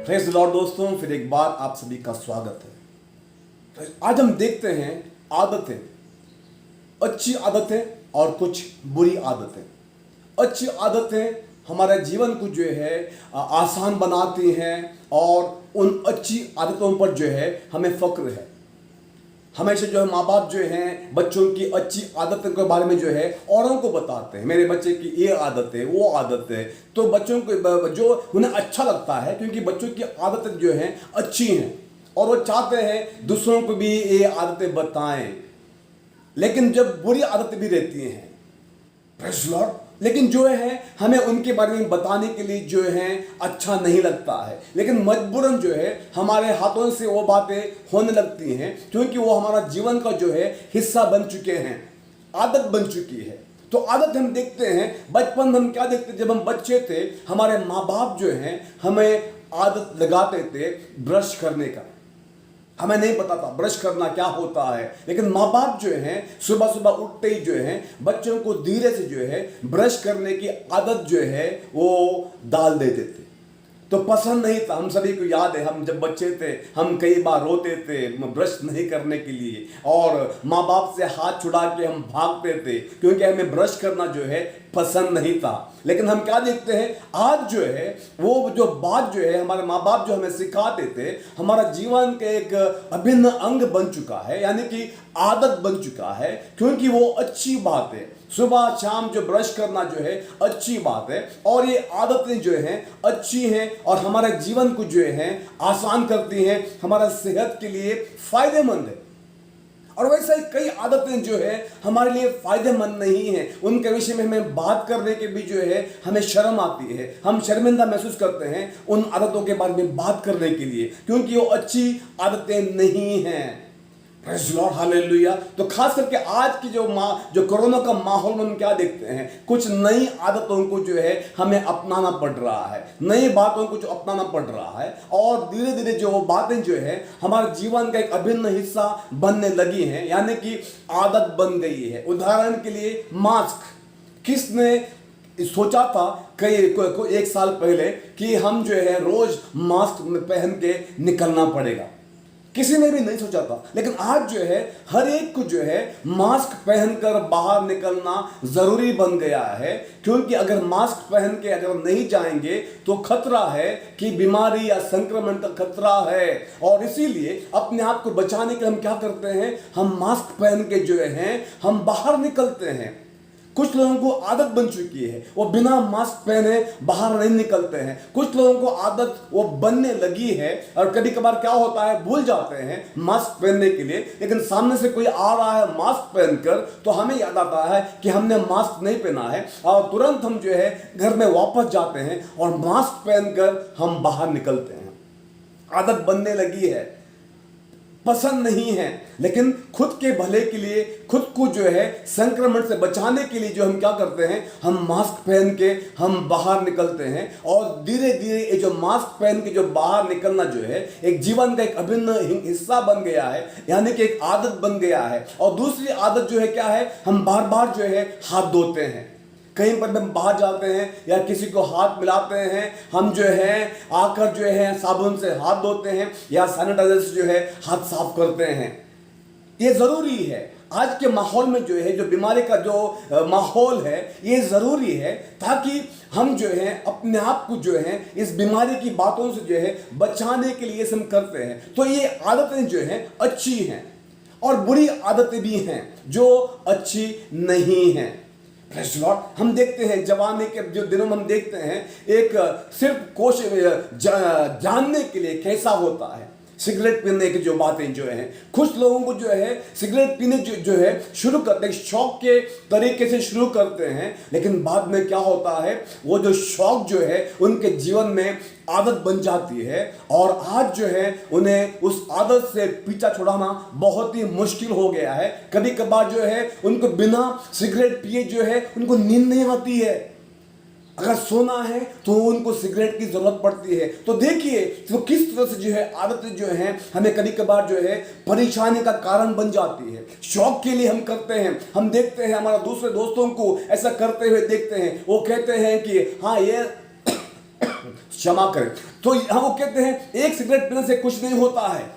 Praise the Lord दोस्तों, फिर एक बार आप सभी का स्वागत है। आज हम देखते हैं आदतें, अच्छी आदतें और कुछ बुरी आदतें। अच्छी आदतें हमारे जीवन को जो है आसान बनाती हैं और उन अच्छी आदतों पर जो है हमें फक्र है। हमेशा जो है माँ बाप जो हैं बच्चों की अच्छी आदतों के बारे में जो है औरों को बताते हैं, मेरे बच्चे की ये आदत है, वो आदत है। तो बच्चों को जो उन्हें अच्छा लगता है क्योंकि बच्चों की आदतें जो हैं अच्छी हैं और वो चाहते हैं दूसरों को भी ये आदतें बताएं। लेकिन जब बुरी आदतें भी रहती हैं, प्रेज़ लॉर्ड, लेकिन जो है हमें उनके बारे में बताने के लिए जो है अच्छा नहीं लगता है, लेकिन मजबूरन जो है हमारे हाथों से वो बातें होने लगती हैं क्योंकि वो हमारा जीवन का जो है हिस्सा बन चुके हैं, आदत बन चुकी है। तो आदत हम देखते हैं, बचपन में हम क्या देखते, जब हम बच्चे थे हमारे माँ बाप जो हैं हमें आदत लगाते थे ब्रश करने का। हमें नहीं पता था ब्रश करना क्या होता है, लेकिन माँ बाप जो हैं सुबह सुबह उठते ही जो है बच्चों को धीरे से जो है ब्रश करने की आदत जो है वो डाल देते थे। तो पसंद नहीं था, हम सभी को याद है, हम जब बच्चे थे हम कई बार रोते थे ब्रश नहीं करने के लिए और माँ बाप से हाथ छुड़ा के हम भागते थे क्योंकि हमें ब्रश करना जो है पसंद नहीं था। लेकिन हम क्या देखते हैं, आज जो है वो जो बात जो है हमारे माँ बाप जो हमें सिखाते थे हमारा जीवन का एक अभिन्न अंग बन चुका है, यानी कि आदत बन चुका है क्योंकि वो अच्छी बात है। सुबह शाम जो ब्रश करना जो है अच्छी बात है और ये आदतें जो हैं अच्छी हैं और हमारे जीवन को जो है आसान करती हैं, हमारा सेहत के लिए फायदेमंद है। और वैसे ही कई आदतें जो है हमारे लिए फायदेमंद नहीं है, उनके विषय में हमें बात करने के भी जो है हमें शर्म आती है, हम शर्मिंदा महसूस करते हैं उन आदतों के बारे में बात करने के लिए क्योंकि वो अच्छी आदतें नहीं हैं। Praise Lord, hallelujah. तो खास करके आज की जो कोरोना का माहौल में हम क्या देखते हैं, कुछ नई आदतों को जो है हमें अपनाना पड़ रहा है, नई बातों को जो अपनाना पड़ रहा है और धीरे धीरे जो वो बातें जो है हमारे जीवन का एक अभिन्न हिस्सा बनने लगी हैं, यानी कि आदत बन गई है। उदाहरण के लिए मास्क, किसने सोचा था कई एक साल पहले कि हम जो है रोज मास्क पहन के निकलना पड़ेगा, किसी ने भी नहीं सोचा था। लेकिन आज जो है हर एक को जो है मास्क पहनकर बाहर निकलना जरूरी बन गया है क्योंकि अगर मास्क पहन के अगर नहीं जाएंगे तो खतरा है कि बीमारी या संक्रमण का खतरा है और इसीलिए अपने आप को बचाने के लिए हम क्या करते हैं, हम मास्क पहन के जो है हम बाहर निकलते हैं। कुछ लोगों को आदत बन चुकी है, वो बिना मास्क पहने बाहर नहीं निकलते हैं। कुछ लोगों को आदत वो बनने लगी है और कभी कभार क्या होता है भूल जाते हैं मास्क पहनने के लिए, लेकिन सामने से कोई आ रहा है मास्क पहनकर तो हमें याद आता है कि हमने मास्क नहीं पहना है और तुरंत हम जो है घर में वापस जाते हैं और मास्क पहनकर हम बाहर निकलते हैं। आदत बनने लगी है, पसंद नहीं है, लेकिन खुद के भले के लिए, खुद को जो है संक्रमण से बचाने के लिए जो हम क्या करते हैं, हम मास्क पहन के हम बाहर निकलते हैं और धीरे धीरे ये जो मास्क पहन के जो बाहर निकलना जो है एक जीवन का एक अभिन्न हिस्सा बन गया है, यानी कि एक आदत बन गया है। और दूसरी आदत जो है क्या है, हम बार बार जो है हाथ धोते हैं, कहीं पर हम बाहर जाते हैं या किसी को हाथ मिलाते हैं, हम जो है आकर जो है साबुन से हाथ धोते हैं या सैनिटाइजर से जो है हाथ साफ करते हैं। ये ज़रूरी है आज के माहौल में जो है, जो बीमारी का जो माहौल है ये ज़रूरी है ताकि हम जो है अपने आप को जो है इस बीमारी की बातों से जो है बचाने के लिए हम करते हैं। तो ये आदतें जो हैं अच्छी हैं और बुरी आदतें भी हैं जो अच्छी नहीं हैं। प्रेज़ लॉर्ड, हम देखते हैं जवानी के जो दिनों में हम देखते हैं एक सिर्फ कोशिश जानने के लिए कैसा होता है सिगरेट पीने की जो बातें जो हैं, कुछ लोगों को जो है सिगरेट पीने जो है शुरू करते हैं, शौक के तरीके से शुरू करते हैं, लेकिन बाद में क्या होता है वो जो शौक जो है उनके जीवन में आदत बन जाती है और आज जो है उन्हें उस आदत से पीछा छुड़ाना बहुत ही मुश्किल हो गया है। कभी कभार जो है उनको बिना सिगरेट पिए जो है उनको नींद नहीं आती है, अगर सोना है तो उनको सिगरेट की जरूरत पड़ती है। तो देखिए तो किस तरह से जो है आदतें जो हैं हमें कभी कभार जो है परेशानी का कारण बन जाती है। शौक के लिए हम करते हैं, हम देखते हैं हमारा दूसरे दोस्तों को ऐसा करते हुए देखते हैं, वो कहते हैं कि हाँ ये क्षमा करें। तो हम वो कहते हैं एक सिगरेट पीने से कुछ नहीं होता है।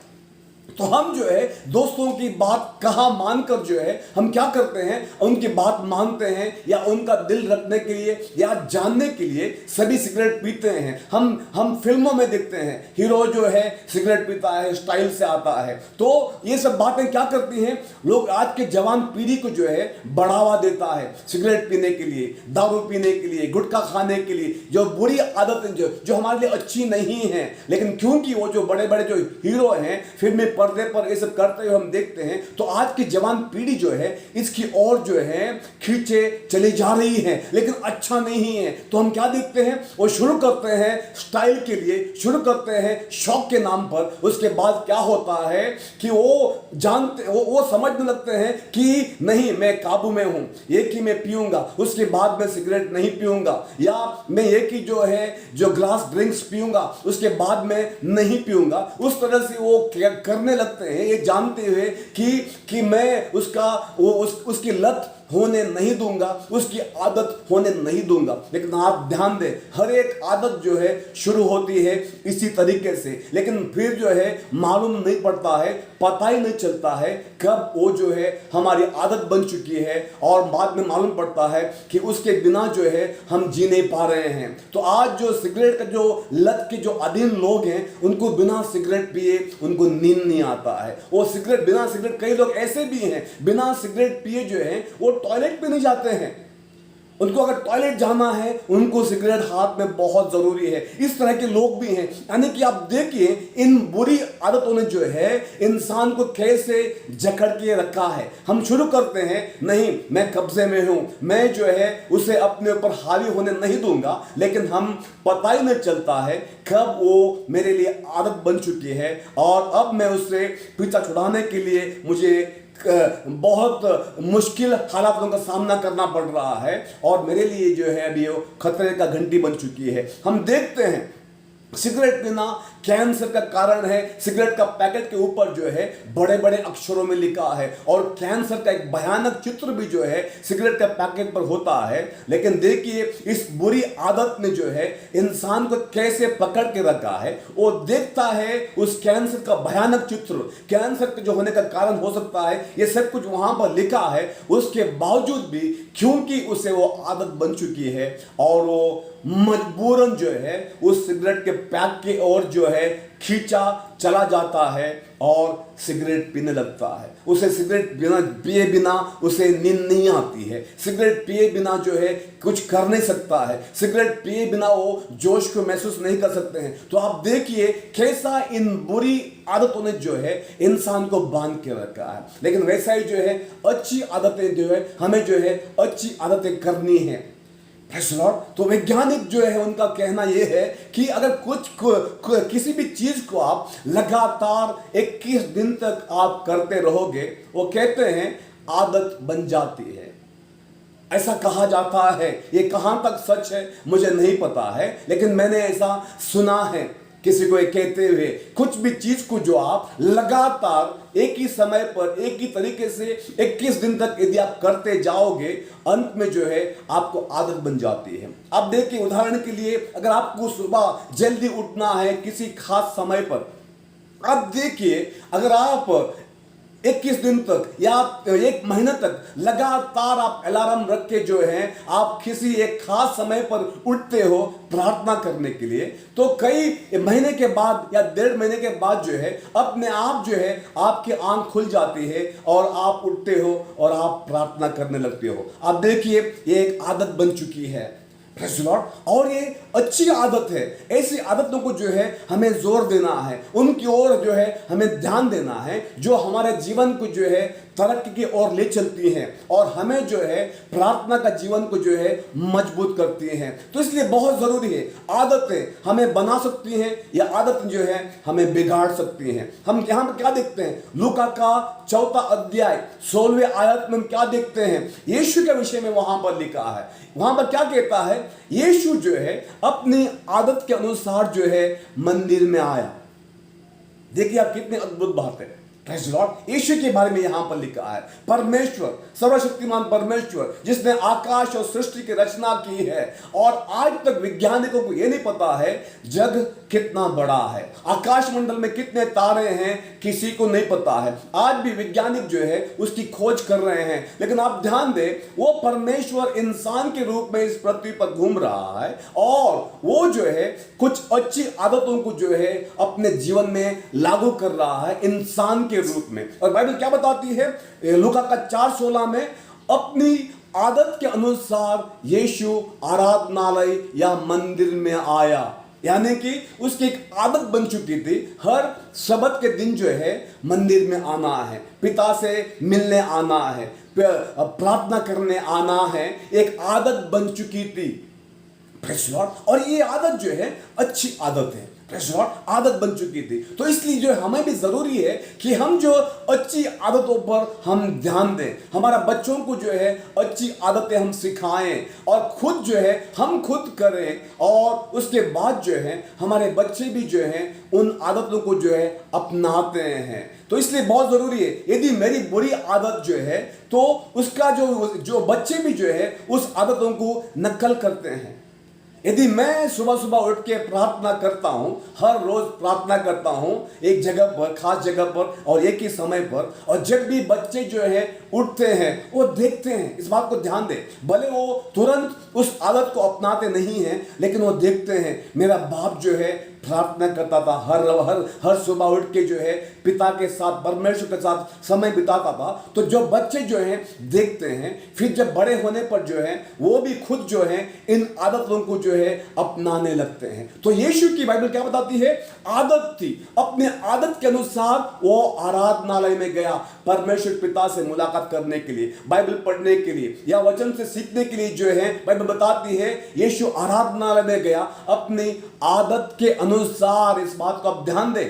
तो हम जो है दोस्तों की बात कहाँ मानकर जो है हम क्या करते हैं, उनकी बात मानते हैं या उनका दिल रखने के लिए या जानने के लिए सभी सिगरेट पीते हैं। हम फिल्मों में देखते हैं हीरो जो है सिगरेट पीता है, स्टाइल से आता है। तो ये सब बातें क्या करती हैं, लोग आज के जवान पीढ़ी को जो है बढ़ावा देता है सिगरेट पीने के लिए, दारू पीने के लिए, गुटखा खाने के लिए, जो बुरी आदतें जो हमारे लिए अच्छी नहीं है। लेकिन क्योंकि वो जो बड़े बड़े जो हीरो हैं फिल्मी पर्दे पर ये सब करते हुए हम देखते हैं, तो आज की जवान पीढ़ी जो है इसकी ओर जो है खींचे चली जा रही है, लेकिन अच्छा नहीं है। तो हम क्या देखते हैं, वो शुरू करते हैं स्टाइल के लिए, शुरू करते हैं शौक के नाम पर। उसके बाद क्या होता है कि वो जानते वो समझने लगते हैं कि नहीं मैं काबू में हूं, एक ही मैं पीऊंगा, उसके बाद मैं सिगरेट नहीं पीऊंगा, या मैं एक ही जो है जो ग्लास ड्रिंक्स पीऊंगा, उसके बाद मैं नहीं पीऊंगा। उस तरह से वो करने लगते हैं ये जानते हुए कि मैं उसकी लत होने नहीं दूंगा, उसकी आदत होने नहीं दूंगा। लेकिन आप ध्यान दें, हर एक आदत जो है शुरू होती है इसी तरीके से, लेकिन फिर जो है मालूम नहीं पड़ता है, पता ही नहीं चलता है कब वो जो है हमारी आदत बन चुकी है, और बाद में मालूम पड़ता है कि उसके बिना जो है हम जी नहीं पा रहे हैं। तो आज जो सिगरेट का जो लत के जो अधीन लोग हैं, उनको बिना सिगरेट पिए उनको नींद नहीं आता है। वो सिगरेट बिना सिगरेट, कई लोग ऐसे भी हैं बिना सिगरेट पिए जो है वो टॉयलेट पे नहीं जाते हैं। उनको अगर टॉयलेट जाना है उनको सिगरेट हाथ में बहुत जरूरी है। इस तरह के लोग भी हैं। यानी कि आप देखिए इन बुरी आदतों ने जो है इंसान को कैसे जकड़ के रखा है। हम शुरू करते हैं नहीं मैं कब्जे में हूं, मैं जो है उसे अपने ऊपर हावी होने नहीं दूंगा, लेकिन हम पता ही नहीं चलता है कब वो मेरे लिए आदत बन चुकी है, और अब मैं उससे पीछा छुड़ाने के लिए मुझे बहुत मुश्किल हालातों का सामना करना पड़ रहा है, और मेरे लिए जो है अभी वो खतरे का घंटी बन चुकी है। हम देखते हैं सिगरेट पीना कैंसर का कारण है। सिगरेट का पैकेट के ऊपर जो है बड़े बड़े अक्षरों में लिखा है, और कैंसर का एक भयानक चित्र भी जो है सिगरेट का पैकेट पर होता है। लेकिन देखिए इस बुरी आदत ने जो है इंसान को कैसे पकड़ के रखा है। वो देखता है उस कैंसर का भयानक चित्र, कैंसर के जो होने का कारण हो सकता है, ये सब कुछ वहां पर लिखा है। उसके बावजूद भी क्योंकि उसे वो आदत बन चुकी है, और वो मजबूरन जो है उस सिगरेट के पैक की ओर जो है खींचा चला जाता है और सिगरेट पीने लगता है। उसे सिगरेट पिए बिना उसे नींद नहीं आती है। सिगरेट पिए बिना जो है कुछ कर नहीं सकता है। सिगरेट पिए बिना वो जोश को महसूस नहीं कर सकते हैं। तो आप देखिए कैसा इन बुरी आदतों ने जो है इंसान को बांध के रखा है। लेकिन वैसा ही जो है अच्छी आदतें जो है हमें जो है अच्छी आदतें करनी है। तो वैज्ञानिक जो है उनका कहना यह है कि अगर किसी भी चीज को आप लगातार 21 दिन तक आप करते रहोगे, वो कहते हैं आदत बन जाती है। ऐसा कहा जाता है, ये कहां तक सच है मुझे नहीं पता है, लेकिन मैंने ऐसा सुना है किसी को कहते हुए। कुछ भी चीज को जो आप लगातार एक ही समय पर एक ही तरीके से 21 दिन तक यदि आप करते जाओगे, अंत में जो है आपको आदत बन जाती है। अब देखिए उदाहरण के लिए, अगर आपको सुबह जल्दी उठना है किसी खास समय पर, अब देखिए अगर आप 21 दिन तक या 1 महीने तक लगातार आप अलार्म रख के जो है आप किसी एक खास समय पर उठते हो प्रार्थना करने के लिए, तो कई महीने के बाद या 1.5 महीने के बाद जो है अपने आप जो है आपकी आंख खुल जाती है और आप उठते हो और आप प्रार्थना करने लगते हो। आप देखिए ये एक आदत बन चुकी है। और ये अच्छी आदत है। ऐसी आदतों को जो है हमें जोर देना है, उनकी ओर जो है हमें ध्यान देना है, जो हमारे जीवन को जो है तरक्की की ओर ले चलती हैं और हमें जो है प्रार्थना का जीवन को जो है मजबूत करती हैं। तो इसलिए बहुत जरूरी है, आदतें हमें बना सकती हैं या आदतें जो है हमें बिगाड़ सकती हैं। हम यहाँ पर क्या देखते हैं, लूका का 4 अध्याय 16वें आयत में हम क्या देखते हैं, यीशु के विषय में वहां पर लिखा है। वहां पर क्या कहता है, यीशु जो है अपनी आदत के अनुसार जो है मंदिर में आया। देखिए आप कितनी अद्भुत बात है, प्रेज़ द लॉर्ड। यीशु के बारे में यहां पर लिखा है, परमेश्वर, सर्वशक्तिमान परमेश्वर जिसने आकाश और सृष्टि की रचना की है, और आज तक वैज्ञानिकों को यह नहीं पता है जग कितना बड़ा है, आकाश मंडल में कितने तारे हैं, किसी को नहीं पता है। आज भी वैज्ञानिक जो है उसकी खोज कर रहे हैं, लेकिन आप ध्यान दें, वो परमेश्वर इंसान के रूप में इस पृथ्वी पर घूम रहा है, और वो जो है कुछ अच्छी आदतों को जो है अपने जीवन में लागू कर रहा है इंसान के रूप में। और बाइबल क्या बताती है, लूका का 4:16 में, अपनी आदत के अनुसार यीशु आराधनालय या मंदिर में आया। यानी कि उसकी एक आदत बन चुकी थी, हर शब्द के दिन जो है मंदिर में आना है, पिता से मिलने आना है, प्रार्थना करने आना है, एक आदत बन चुकी थी। Praise the Lord. और ये आदत जो है अच्छी आदत है, प्रेज़ द लॉर्ड, आदत बन चुकी थी। तो इसलिए जो हमें भी जरूरी है कि हम जो अच्छी आदतों पर हम ध्यान दें, हमारा बच्चों को जो है अच्छी आदतें हम सिखाएं, और खुद जो है हम खुद करें, और उसके बाद जो है हमारे बच्चे भी जो है उन आदतों को जो है अपनाते हैं। तो इसलिए बहुत जरूरी है, यदि मेरी बुरी आदत जो है तो उसका जो बच्चे भी जो है उस आदतों को नकल करते हैं। यदि मैं सुबह सुबह उठ के प्रार्थना करता हूं, हर रोज प्रार्थना करता हूं एक जगह पर, खास जगह पर और एक ही समय पर, और जब भी बच्चे जो है उठते हैं वो देखते हैं, इस बात को ध्यान दें, भले वो तुरंत उस आदत को अपनाते नहीं हैं, लेकिन वो देखते हैं मेरा बाप जो है प्रार्थना करता था, हर सुबह उठ के जो है पिता के साथ, परमेश्वर के साथ समय बिताता था। तो जो बच्चे जो हैं देखते हैं, फिर जब बड़े होने पर जो है वो भी खुद जो है इन आदतों को जो है अपनाने लगते हैं। तो यीशु की बाइबल क्या बताती है, आदत थी, अपने आदत के अनुसार वो आराधनालय में गया, परमेश्वर पिता से मुलाकात करने के लिए, बाइबल पढ़ने के लिए या वचन से सीखने के लिए जो है बाइबल बताती है यीशु आराधनालय में गया अपनी आदत के अनुसार। इस बात को आप ध्यान दें,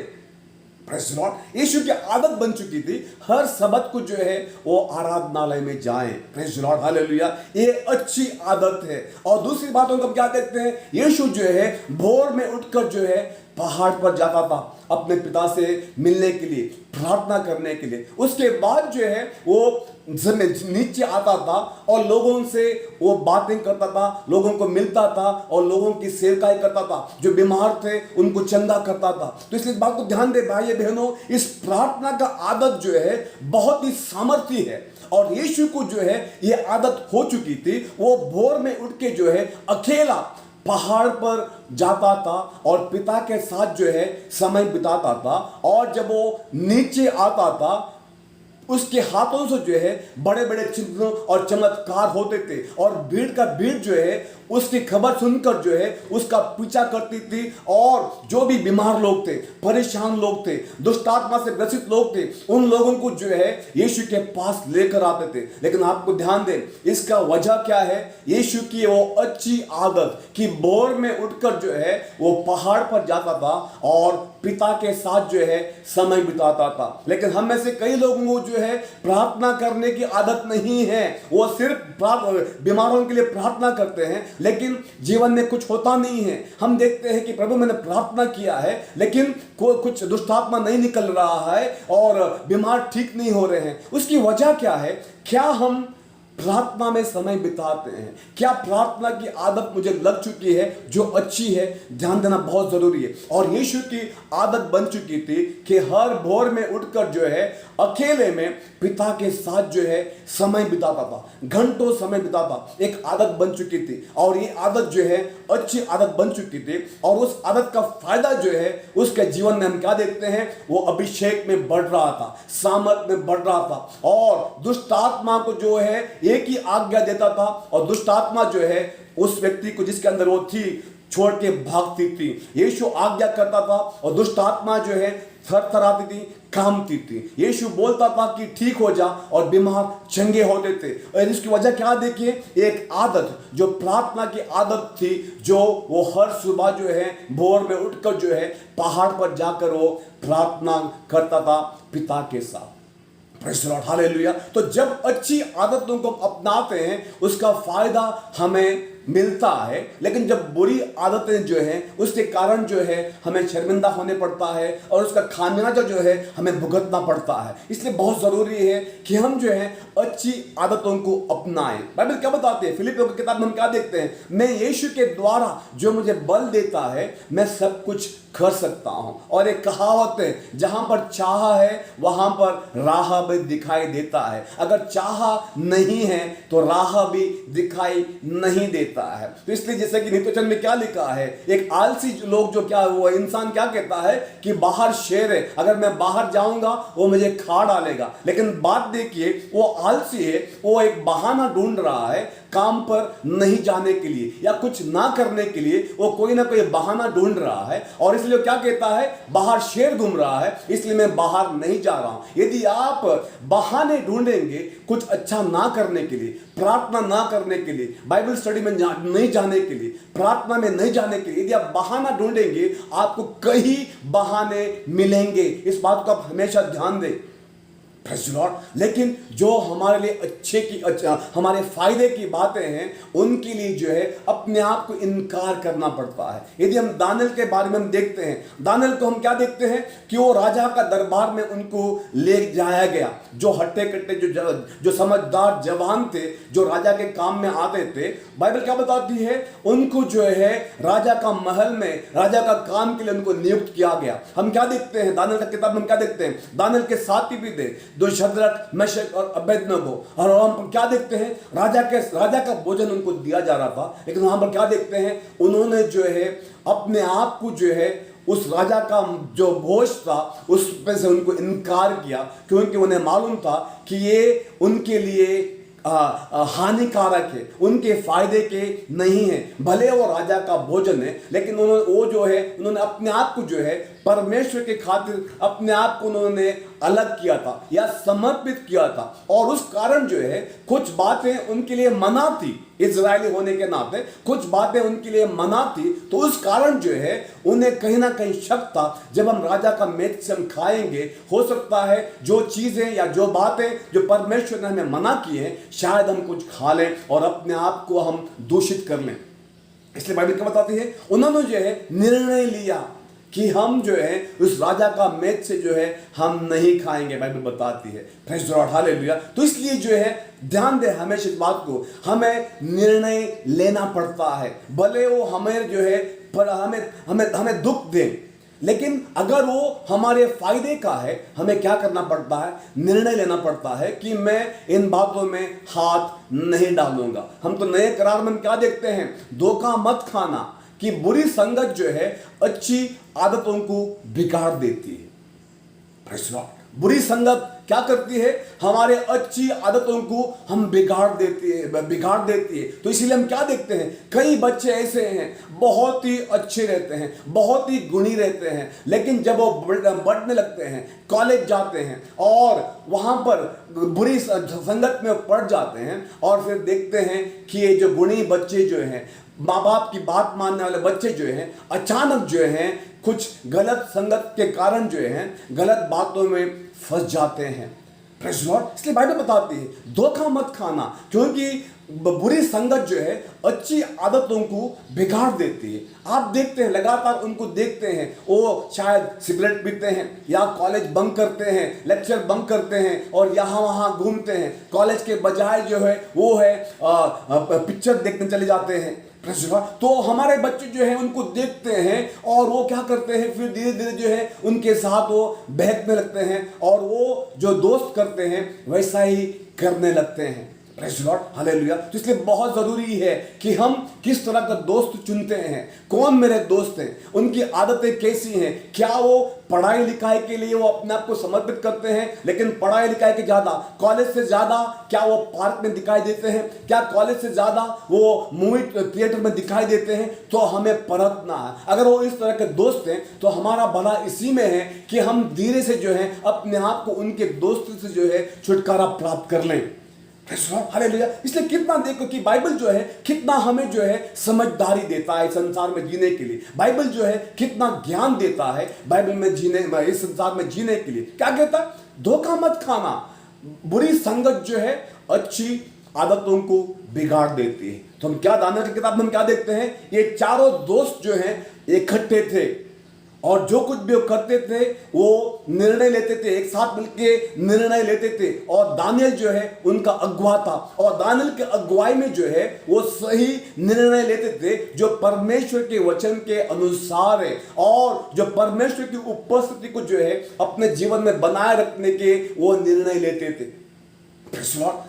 प्रेज़ द लॉर्ड। यीशु की आदत बन चुकी थी हर सबत को जो है वो आराधनालय में जाएं, प्रेज़ द लॉर्ड, हालेलुया। ये अच्छी आदत है। और दूसरी बात हम क्या देखते हैं, यीशु जो है भोर में उठकर जो है पहाड़ पर जाता था अपने पिता से मिलने के लिए, प्रार्थना करने के लिए। उसके बाद जो है वो नीचे आता था और लोगों से वो बातें करता था, लोगों को मिलता था और लोगों की सेवकाई करता था, जो बीमार थे उनको चंगा करता था। तो इसलिए इस बात को ध्यान दे भाई बहनों, इस प्रार्थना का आदत जो है बहुत ही सामर्थ्य है, और यीशु को जो है ये आदत हो चुकी थी। वो भोर में उठ के जो है अकेला पहाड़ पर जाता था और पिता के साथ जो है समय बिताता था, और जब वो नीचे आता था उसके हाथों से जो है बड़े बड़े चिन्ह और चमत्कार होते थे, और भीड़ जो है उसकी खबर सुनकर जो है उसका पीछा करती थी, और जो भी बीमार लोग थे, परेशान लोग थे, दुष्ट आत्मा से ग्रसित लोग थे, उन लोगों को जो है यीशु के पास लेकर आते थे। लेकिन आपको ध्यान दें, इसका वजह क्या है, यीशु की वो अच्छी आदत कि भोर में उठकर जो है वो पहाड़ पर जाता था और पिता के साथ जो है समय बिताता था। लेकिन हम में से कई लोगों को जो है प्रार्थना करने की आदत नहीं है, वो सिर्फ बीमारों के लिए प्रार्थना करते हैं, लेकिन जीवन में कुछ होता नहीं है। हम देखते हैं कि प्रभु मैंने प्रार्थना किया है लेकिन कुछ दुष्टात्मा नहीं निकल रहा है और बीमार ठीक नहीं हो रहे हैं। उसकी वजह क्या है? क्या हम प्रार्थना में समय बिताते हैं? क्या प्रार्थना की आदत मुझे लग चुकी है जो अच्छी है? ध्यान देना बहुत जरूरी है। और यीशु की आदत बन चुकी थी कि हर भोर में उठकर जो है अकेले में पिता के साथ जो है समय बिताता था, घंटों समय बिताता, एक आदत बन चुकी थी। और ये आदत जो है अच्छी आदत बन चुकी थी, और उस आदत का फायदा जो है उसके जीवन में हम क्या देखते हैं, वो अभिषेक में बढ़ रहा था, सामर्थ में बढ़ रहा था, और दुष्ट आत्मा को जो है एक ही आज्ञा देता था, और दुष्ट आत्मा जो है उस व्यक्ति को जिसके अंदर वो थी छोड़ के भागती थी। यीशु आज्ञा करता था और दुष्ट आत्मा जो है थरथराती थी, कांपती थी। यीशु बोलता था कि ठीक हो जा, और बीमार चंगे होते थे। और इसकी वजह क्या देखिए, एक आदत जो प्रार्थना की आदत थी, जो वो हर सुबह जो है भोर में उठकर जो है पहाड़ पर जाकर वो प्रार्थना करता था पिता के साथ। Praise the Lord, hallelujah. तो जब अच्छी आदतों को अपनाते हैं उसका फायदा हमें मिलता है, लेकिन जब बुरी आदतें जो है उसके कारण जो है हमें शर्मिंदा होने पड़ता है और उसका खामियाजा जो है हमें भुगतना पड़ता है। इसलिए बहुत जरूरी है कि हम जो है अच्छी आदतों को अपनाएं। बाइबल क्या बताती है? फिलिपियों की किताब में हम क्या देखते हैं? मैं यीशु के द्वारा जो मुझे बल देता है मैं सब कुछ कर सकता हूं। और एक कहावत है, जहां पर चाह है वहां पर राह भी दिखाई देता है। अगर चाह नहीं है तो राह भी दिखाई नहीं देता है। तो इसलिए जैसे कि नीति वचन में क्या लिखा है, एक आलसी लोग जो क्या वो इंसान क्या कहता है कि बाहर शेर है, अगर मैं बाहर जाऊंगा वो मुझे खा डालेगा। लेकिन बात देखिए, वो आलसी है, वो एक बहाना ढूंढ रहा है काम पर नहीं जाने के लिए या कुछ ना करने के लिए। वो कोई ना कोई बहाना ढूंढ रहा है और इसलिए क्या कहता है, बाहर शेर घूम रहा है इसलिए मैं बाहर नहीं जा रहा हूं। यदि आप बहाने ढूंढेंगे कुछ अच्छा ना करने के लिए, प्रार्थना ना करने के लिए, बाइबल स्टडी में नहीं जाने के लिए, प्रार्थना में नहीं जाने के लिए, यदि आप बहाना ढूंढेंगे आपको कई बहाने मिलेंगे। इस बात को आप हमेशा ध्यान दें। लेकिन जो हमारे लिए हमारे फायदे की बातें हैं उनके लिए जो है अपने आप को इनकार करना पड़ता है। यदि हम दानियल के बारे में हम देखते हैं, दानियल को हम क्या देखते हैं कि वो राजा का दरबार में उनको ले जाया गया। जो हट्टे कट्टे जो समझदार जवान थे, जो राजा के काम में आते थे, बाइबल क्या बताती है, उनको जो है राजा का महल में राजा का काम के लिए उनको नियुक्त किया गया। हम क्या देखते हैं दानियल की किताब में, हम क्या देखते हैं, दानियल के साथी भी थे दो, शद्रक, मेशक और अबेदनगो। और हम क्या देखते हैं, राजा का भोजन उनको दिया जा रहा था, लेकिन वहां पर क्या देखते हैं, उन्होंने जो है अपने आप को जो है उस राजा का जो भोज था उस पे से उनको इनकार किया, क्योंकि उन्हें मालूम था कि ये उनके लिए हानिकारक है, उनके फायदे के नहीं है। भले वो राजा का भोजन है, लेकिन उन्होंने अपने आप को जो है परमेश्वर के खातिर अपने आप को उन्होंने अलग किया था या समर्पित किया था। और उस कारण जो है कुछ बातें उनके लिए मना थी, इजरायली होने के नाते कुछ बातें उनके लिए मना थी। तो उस कारण जो है उन्हें कहीं ना कहीं शक था, जब हम राजा का मेज से हम खाएंगे, हो सकता है जो चीजें या जो बातें जो परमेश्वर ने हमें मना की हैं शायद हम कुछ खा लें और अपने आप को हम दूषित कर लें। इसलिए बाइबल क्या बताती है, उन्होंने जो है निर्णय लिया कि हम जो है उस राजा का मेज से जो है हम नहीं खाएंगे। बाइबल बताती है, प्रेज़ द लॉर्ड, हालेलुया। तो इसलिए जो है ध्यान दे हमेशा इस बात को, हमें निर्णय लेना पड़ता है। भले वो हमें जो है पर हमें दुख दे, लेकिन अगर वो हमारे फायदे का है, हमें क्या करना पड़ता है, निर्णय लेना पड़ता है कि मैं इन बातों में हाथ नहीं डालूंगा। हम तो नए करार में क्या देखते हैं, धोखा मत खाना, कि बुरी संगत जो है अच्छी आदतों को बिगाड़ देती है। Praise the Lord. बुरी संगत क्या करती है, हमारे अच्छी आदतों को हम बिगाड़ देती है। तो इसीलिए हम क्या देखते हैं, कई बच्चे ऐसे हैं बहुत ही अच्छे रहते हैं, बहुत ही गुणी रहते हैं, लेकिन जब वो बढ़ने लगते हैं, कॉलेज जाते हैं और वहां पर बुरी संगत में पड़ जाते हैं और फिर देखते हैं कि ये जो गुणी बच्चे जो हैं, माँ बाप की बात मानने वाले बच्चे जो हैं, अचानक जो हैं कुछ गलत संगत के कारण जो हैं गलत बातों में फंस जाते हैं। Praise the Lord. इसलिए बाइबल बताती है धोखा मत खाना, क्योंकि बुरी संगत जो है अच्छी आदतों को बिगाड़ देती है। आप देखते हैं लगातार उनको देखते हैं, वो शायद सिगरेट पीते हैं या कॉलेज बंक करते हैं, लेक्चर बंक करते हैं और यहाँ वहाँ घूमते हैं। कॉलेज के बजाय जो है वो है पिक्चर देखने चले जाते हैं। तो हमारे बच्चे जो है उनको देखते हैं और वो क्या करते हैं, फिर धीरे धीरे जो है उनके साथ वो बहकने लगते हैं और वो जो दोस्त करते हैं वैसा ही करने लगते हैं। Praise the Lord, hallelujah. तो इसलिए बहुत जरूरी है कि हम किस तरह का दोस्त चुनते हैं, कौन मेरे दोस्त हैं, उनकी आदतें कैसी हैं, क्या वो पढ़ाई लिखाई के लिए वो अपने आप को समर्पित करते हैं, लेकिन पढ़ाई लिखाई के ज्यादा, कॉलेज से ज्यादा क्या वो पार्क में दिखाई देते हैं, क्या कॉलेज से ज्यादा वो मूवी थिएटर में दिखाई देते हैं, तो हमें परखना है। अगर वो इस तरह के दोस्त हैं तो हमारा भला इसी में है कि हम धीरे से जो है अपने आप को उनके दोस्त से जो है छुटकारा प्राप्त कर लें। हालेलुया। इसलिए कितना देखो कि बाइबल जो है कितना हमें जो है समझदारी देता है संसार में जीने के लिए। बाइबल जो है कितना ज्ञान देता है बाइबल में इस संसार में जीने के लिए। क्या कहता है, धोखा मत खाना, बुरी संगत जो है अच्छी आदतों को बिगाड़ देती है। तो हम क्या, दानियल की किताब में हम क्या देखते हैं, ये चारों दोस्त जो हैं इकट्ठे थे और जो कुछ भी वो करते थे वो निर्णय लेते थे, एक साथ मिलकर निर्णय लेते थे। और दानियल जो है उनका अगुवा था और दानियल के अगुवाई में जो है वो सही निर्णय लेते थे जो परमेश्वर के वचन के अनुसार है और जो परमेश्वर की उपस्थिति को जो है अपने जीवन में बनाए रखने के वो निर्णय लेते थे।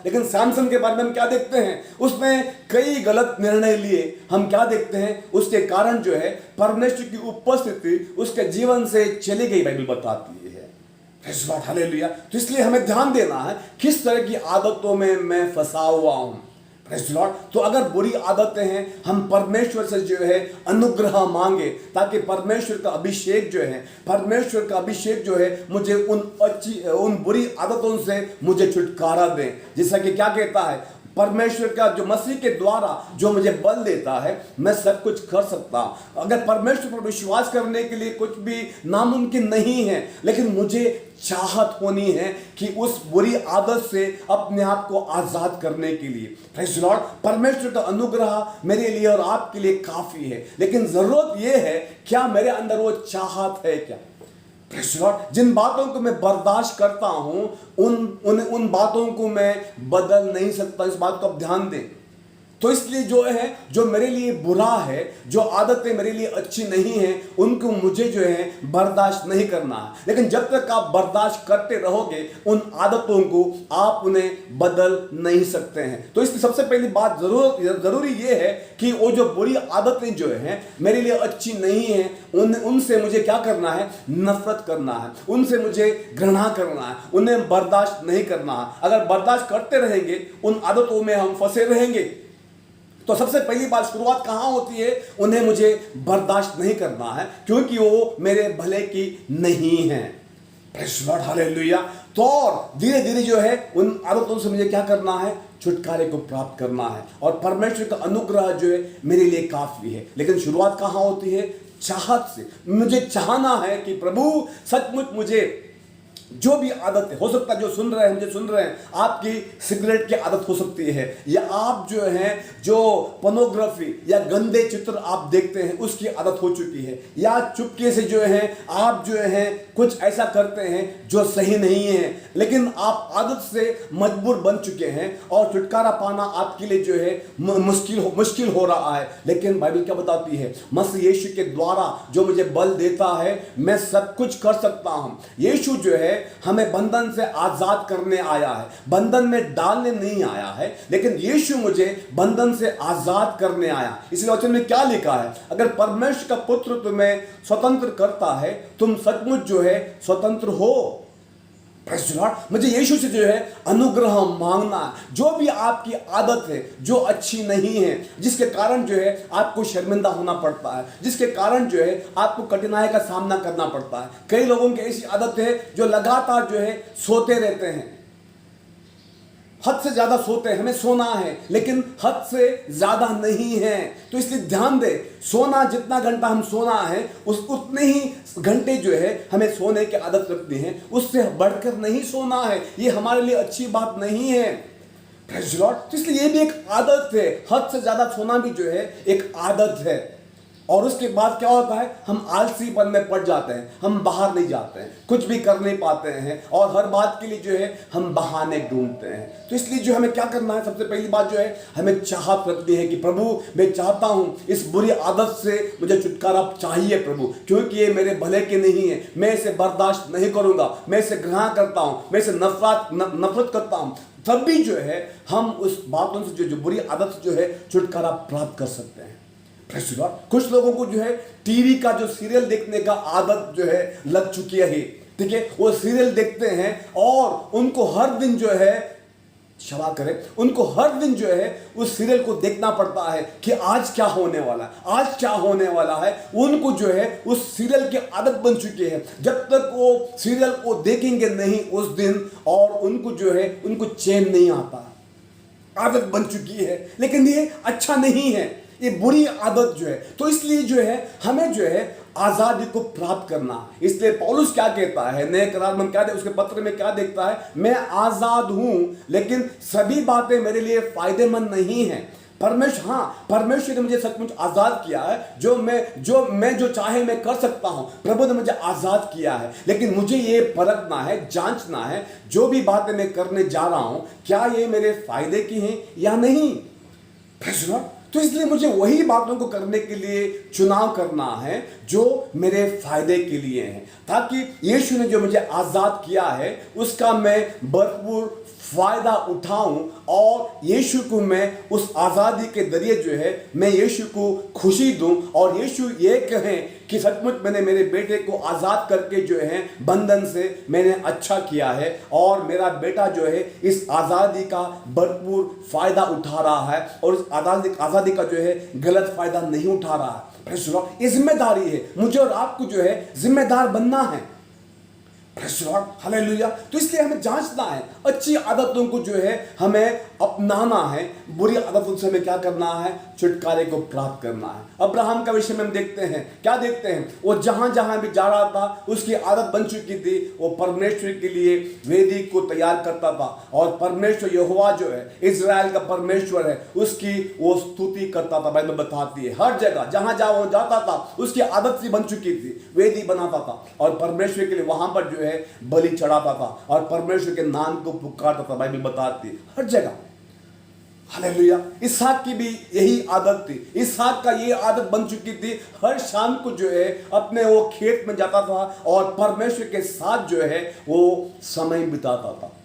लेकिन सैमसन के बारे में हम क्या देखते हैं, उसने कई गलत निर्णय लिए। हम क्या देखते हैं, उसके कारण जो है परमेश्वर की उपस्थिति उसके जीवन से चली गई, बाइबल बताती है। हालेलुया। तो इसलिए हमें ध्यान देना है किस तरह की आदतों में मैं फंसा हुआ हूं। तो अगर बुरी आदतें हैं, हम परमेश्वर से जो है अनुग्रह मांगे ताकि परमेश्वर का अभिषेक जो है मुझे उन बुरी आदतों से मुझे छुटकारा दे। जैसा कि क्या कहता है, परमेश्वर का जो मसीह के द्वारा जो मुझे बल देता है मैं सब कुछ कर सकता हूं। अगर परमेश्वर पर विश्वास करने के लिए कुछ भी नामुमकिन नहीं है, लेकिन मुझे चाहत होनी है कि उस बुरी आदत से अपने आप को आजाद करने के लिए। Praise the Lord. परमेश्वर का अनुग्रह मेरे लिए और आपके लिए काफी है, लेकिन जरूरत यह है क्या मेरे अंदर वो चाहत है क्या। जिन बातों को मैं बर्दाश्त करता हूं उन बातों को मैं बदल नहीं सकता। इस बात को आप ध्यान दें। तो इसलिए जो मेरे लिए बुरा है, जो आदतें मेरे लिए अच्छी नहीं है, उनको मुझे जो है बर्दाश्त नहीं करना है। लेकिन जब तक आप बर्दाश्त करते रहोगे उन आदतों को, आप उन्हें बदल नहीं सकते हैं। तो इसलिए सबसे पहली बात जरूरी ये है कि वो जो बुरी आदतें जो हैं मेरे लिए अच्छी नहीं है, उनसे मुझे क्या करना है, नफरत करना है, उनसे मुझे घृणा करना है, उन्हें बर्दाश्त नहीं करना है। अगर बर्दाश्त करते रहेंगे उन आदतों में हम फंसे रहेंगे। तो सबसे पहली बात, शुरुआत कहां होती है, उन्हें मुझे बर्दाश्त नहीं करना है क्योंकि वो मेरे भले की नहीं है। Praise the Lord, hallelujah. तो और धीरे धीरे जो है उन आदतों से मुझे क्या करना है, छुटकारे को प्राप्त करना है और परमेश्वर का अनुग्रह जो है मेरे लिए काफी है। लेकिन शुरुआत कहां होती है, चाहत से। मुझे चाहना है कि प्रभु सचमुच मुझे जो भी आदत है, हो सकता है जो सुन रहे हैं, मुझे सुन रहे हैं, आपकी सिगरेट की आदत हो सकती है, या आप जो हैं जो पोर्नोग्राफी या गंदे चित्र आप देखते हैं उसकी आदत हो चुकी है, या चुपके से जो है आप जो है कुछ ऐसा करते हैं जो सही नहीं है, लेकिन आप आदत से मजबूर बन चुके हैं और छुटकारा पाना आपके लिए जो है मुश्किल हो रहा है। लेकिन बाइबल क्या बताती है, मसीह यीशु के द्वारा जो मुझे बल देता है मैं सब कुछ कर सकता हूं। यीशु जो है हमें बंधन से आजाद करने आया है, बंधन में डालने नहीं आया है, लेकिन यीशु मुझे बंधन से आजाद करने आया। इसलिए वचन में क्या लिखा है, अगर परमेश्वर का पुत्र तुम्हें स्वतंत्र करता है तुम सचमुच जो है स्वतंत्र हो। मुझे यीशु से जो है अनुग्रह मांगना है। जो भी आपकी आदत है जो अच्छी नहीं है, जिसके कारण जो है आपको शर्मिंदा होना पड़ता है, जिसके कारण जो है आपको कठिनाई का सामना करना पड़ता है। कई लोगों की ऐसी आदत है जो लगातार जो है सोते रहते हैं, हद से ज्यादा सोते हैं। हमें सोना है लेकिन हद से ज्यादा नहीं है। तो इसलिए ध्यान दे, सोना जितना घंटा हम सोना है उतने ही घंटे जो है हमें सोने की आदत रखनी है, उससे बढ़कर नहीं सोना है। ये हमारे लिए अच्छी बात नहीं है। Praise the Lord. तो इसलिए ये भी एक आदत है, हद से ज्यादा सोना भी जो है एक आदत है। और उसके बाद क्या होता है, हम आलसीपन में पड़ जाते हैं, हम बाहर नहीं जाते हैं, कुछ भी कर नहीं पाते हैं और हर बात के लिए जो है हम बहाने ढूंढते हैं। तो इसलिए जो हमें क्या करना है, सबसे पहली बात जो है हमें चाहत रखनी है कि प्रभु मैं चाहता हूं इस बुरी आदत से मुझे छुटकारा चाहिए प्रभु, क्योंकि ये मेरे भले के नहीं है, मैं इसे बर्दाश्त नहीं करूंगा, मैं इसे घृणा करता हूं, मैं इसे नफरत करता हूं। तब भी जो है हम उस बातों से जो बुरी आदत से जो है छुटकारा प्राप्त कर सकते हैं। कुछ लोगों को जो है टीवी का जो सीरियल देखने का आदत जो है लग चुकी है, ठीक है। वो सीरियल देखते हैं और उनको हर दिन जो है, क्षमा करें, उनको हर दिन जो है उस सीरियल को देखना पड़ता है कि आज क्या होने वाला है, आज क्या होने वाला है। उनको जो है उस सीरियल की आदत बन चुकी है। जब तक वो सीरियल को देखेंगे नहीं उस दिन, और उनको जो है उनको चैन नहीं आता, आदत बन चुकी है। लेकिन ये अच्छा नहीं है, ये बुरी आदत जो है। तो इसलिए जो है हमें जो है आजादी को प्राप्त करना। इसलिए पौलुस क्या कहता है नए करार में, क्या उसके पत्र में क्या देखता है, मैं आजाद हूं लेकिन सभी बातें मेरे लिए फायदेमंद नहीं है। परमेश्वर ने मुझे सचमुच आजाद किया है, जो चाहे मैं कर सकता हूं। प्रभु ने मुझे आजाद किया है, लेकिन मुझे ये परखना है, जांचना है, जो भी बातें मैं करने जा रहा हूं क्या ये मेरे फायदे की हैं या नहीं। तो इसलिए मुझे वही बातों को करने के लिए चुनाव करना है जो मेरे फायदे के लिए हैं, ताकि यीशु ने जो मुझे आजाद किया है उसका मैं भरपूर फायदा उठाऊं और यीशु को मैं उस आजादी के जरिए जो है मैं यीशु को खुशी दूं, और यीशु ये कहें कि सचमुच मैंने मेरे बेटे को आजाद करके जो है बंधन से मैंने अच्छा किया है, और मेरा बेटा जो है इस आजादी का भरपूर फायदा उठा रहा है और इस आजादी का जो है गलत फायदा नहीं उठा रहा है। ये जिम्मेदारी है, मुझे और आपको जो है जिम्मेदार बनना है। हालेलुया। तो इसलिए हमें जांचना है, अच्छी आदतों को जो है हमें अपनाना है, बुरी आदतों से हमें क्या करना है, छुटकारे को प्राप्त करना है। अब्राहम का विषय में हम देखते हैं, क्या देखते हैं, वो जहां जहां भी जा रहा था उसकी आदत बन चुकी थी, वो परमेश्वर के लिए वेदी को तैयार करता था, और परमेश्वर यहोवा जो है इजराइल का परमेश्वर है उसकी वो स्तुति करता था। बाइबल बताती है हर जगह जहां जहां वो जाता था उसकी आदत सी बन चुकी थी, वेदी बनाता था और परमेश्वर के लिए वहां पर जो है बलि चढ़ाता था और परमेश्वर के नाम को पुकारता था। बाइबल बताती है हर जगह। हालेलुया। इसहाक की भी यही आदत थी, इसहाक का ये आदत बन चुकी थी, हर शाम को जो है अपने वो खेत में जाता था और परमेश्वर के साथ जो है वो समय बिताता था।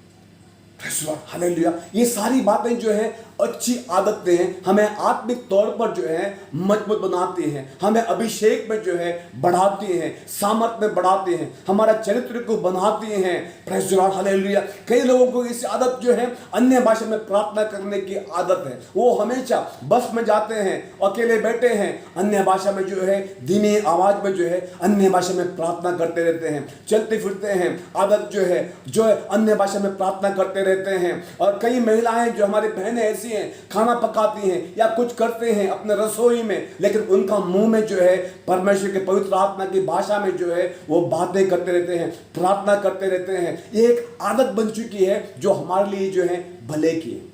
हालेलुया। ये सारी बातें जो है अच्छी आदतें हैं, हमें आत्मिक तौर पर जो है मजबूत बनाती हैं, हमें अभिषेक में जो है बढ़ाती हैं, सामर्थ्य में बढ़ाती हैं, हमारा चरित्र को बनाती हैं। Praise the Lord. हालेलुया। कई लोगों को इस आदत जो है अन्य भाषा में प्रार्थना करने की आदत है, वो हमेशा बस में जाते हैं, अकेले बैठे हैं, अन्य भाषा में जो है धीमी आवाज में जो है अन्य भाषा में प्रार्थना करते रहते हैं, चलते फिरते हैं, आदत जो है अन्य भाषा में प्रार्थना करते रहते हैं। और कई महिलाएं जो हमारी बहनें ऐसी हैं, खाना पकाती हैं या कुछ करते हैं अपने रसोई में, लेकिन उनका मुंह में जो है परमेश्वर के पवित्र आत्मा की भाषा में जो है वो बातें करते रहते हैं, प्रार्थना करते रहते हैं। ये एक आदत बन चुकी है जो हमारे लिए जो है भले की है।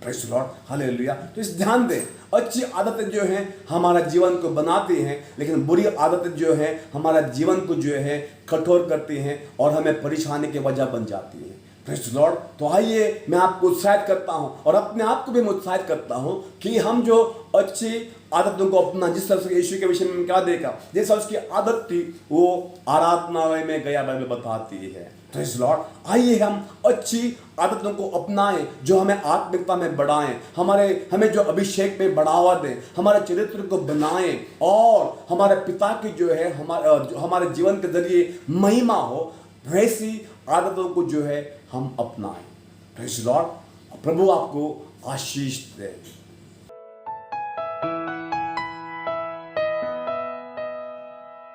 Praise the Lord. हालेलुया। तो इस ध्यान दें, अच्छी आदतें जो हैं हमारा जीवन को बनाती हैं, लेकिन बुरी आदतें जो हैं हमारा जीवन को जो है कठोर करती हैं और हमें परेशानी की वजह बन जाती है। Praise the Lord. तो आइए मैं आपको उत्साहित करता हूं और अपने आप को भी मैं उत्साहित करता हूं कि हम जो अच्छी आदतों को अपना, जिस तरह से यीशु के विषय में क्या देखा, जैसा उसकी आदत थी वो आराधनालय में गया, बाइबल बताती है। Praise the Lord. आइए हम अच्छी आदतों को अपनाएं जो हमें आत्मिकता में बढ़ाएं, हमें जो अभिषेक में बढ़ावा दें, हमारे चरित्र को बनाएं और हमारे पिता की जो है हमारे जीवन के जरिए महिमा हो, वैसी आदतों को जो है हम अपनाएं। Praise the Lord. प्रभु आपको आशीष दे।